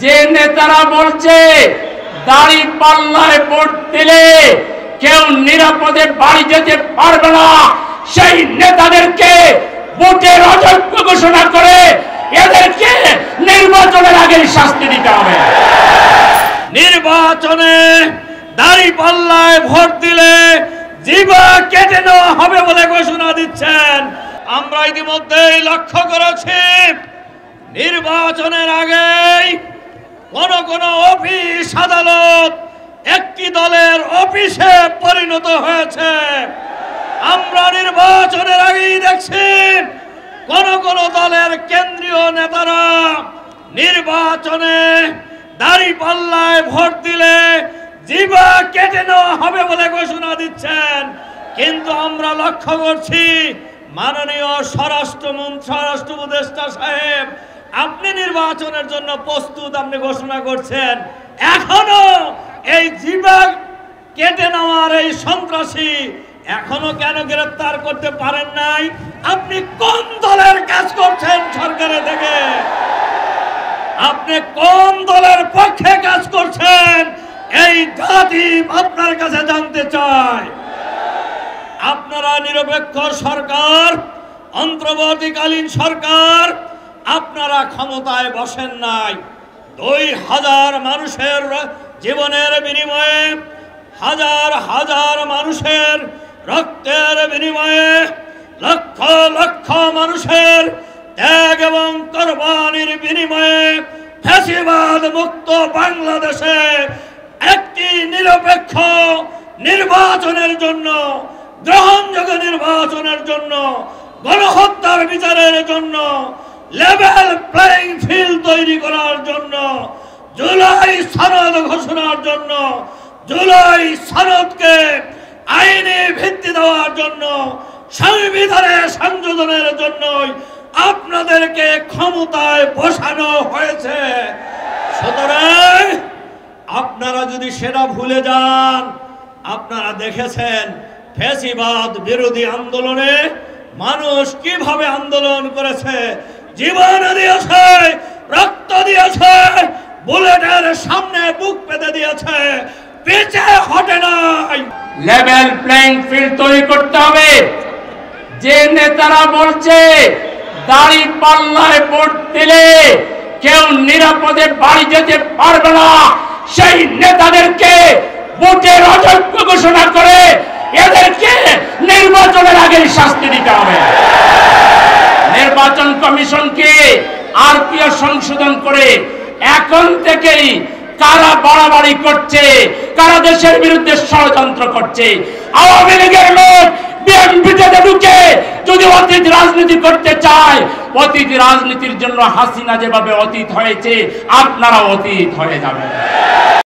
যে নেতারা বলছে দাড়ি পাল্লায় ভোট দিলে কেউ নিরাপদে বাড়ি যেতে পারবে না, সেই নেতাদেরকে ভোটের অযোগ্য ঘোষণা করে এদেরকে নির্বাচনের আগে শাস্তি দিতে হবে। নির্বাচনে দাড়ি পাল্লায় ভোট দিলে জিবা কেটে নেওয়া হবে বলে ঘোষণা দিচ্ছেন। আমরা ইতিমধ্যেই লক্ষ্য করেছি নির্বাচনের আগেই কোন অফিস আদালত একটি দলের অফিসে পরিণত হয়েছে। আমরা নির্বাচনের আগেই দেখছি কোন দলের কেন্দ্রীয় নেতারা নির্বাচনে দাড়ি পাল্লায় ভোট দিলে জিবা কেটে নেওয়া হবে বলে ঘোষণা দিচ্ছেন। কিন্তু আমরা লক্ষ্য করছি মাননীয় স্বরাষ্ট্র উপদেষ্টা সাহেব, আপনি নির্বাচনের জন্য প্রস্তুত, আপনি ঘোষণা করছেন, এখনো এই জিবা কেটে নেওয়ার এই সন্ত্রাসী এখনো কেন গ্রেফতার করতে পারেন নাই? আপনি কোন দলের কাজ করছেন সরকারে থেকে? আপনি কোন দলের পক্ষে কাজ করছেন? এই জাতি আপনার কাছে জানতে চায়। আপনারা নিরপেক্ষ সরকার, অন্তর্বর্তীকালীন সরকার, আপনারা ক্ষমতায় বসেন নাই। 2000 মানুষের জীবনের বিনিময়ে, হাজার হাজার মানুষের রক্তের বিনিময়ে, লক্ষ লক্ষ মানুষের ত্যাগ এবং কোরবানির বিনিময়ে ফ্যাসিবাদ মুক্ত বাংলাদেশে একটি নিরপেক্ষ নির্বাচনের জন্য, গ্রহণযোগ্য নির্বাচনের জন্য, গণহত্যার বিচারের জন্য, লেভেল প্লেইং ফিল্ড তৈরি করার জন্য, জুলাই সনদ ঘোষণার জন্য, জুলাই সনদকে আইনি ভিত্তি দেওয়ার জন্য, সংবিধানে সংযোজনের জন্যই আপনাদেরকে ক্ষমতায় বসানো হয়েছে। সুতরাং আপনারা যদি সেটা ভুলে যান, আপনারা দেখেছেন ফ্যাসিবাদ বিরোধী আন্দোলনে মানুষ কিভাবে আন্দোলন করেছে, জীবন দিয়েছে, রক্ত দিয়েছে, বুলেটের সামনে বুক পেতে দিয়েছে, পিছে হটে নাই। লেভেল প্লেইং ফিল্ড তৈরি করতে হবে। যে নেতারা বলছে দাড়ি পাল্লায় ভোট দিলে কেউ নিরাপদে বাড়ি যেতে পারবে না, সেই নেতাদেরকে ভোটের অযোগ্য ঘোষণা করে এদেরকে নির্বাচনের আগে শাস্তি দিতে হবে। নির্বাচন কমিশনকে আরপিও সংশোধন করে এখন থেকেই কারা বাড়াবাড়ি করছে, কারা দেশের বিরুদ্ধে ষড়যন্ত্র করছে, আওয়ামী লীগের লোক বিএনপিতে ঢুকে যদি অতীত রাজনীতি করতে চায়, অতীত রাজনীতির জন্য হাসিনা যেভাবে অতীত হয়েছে আপনারা অতীত হয়ে যাবেন।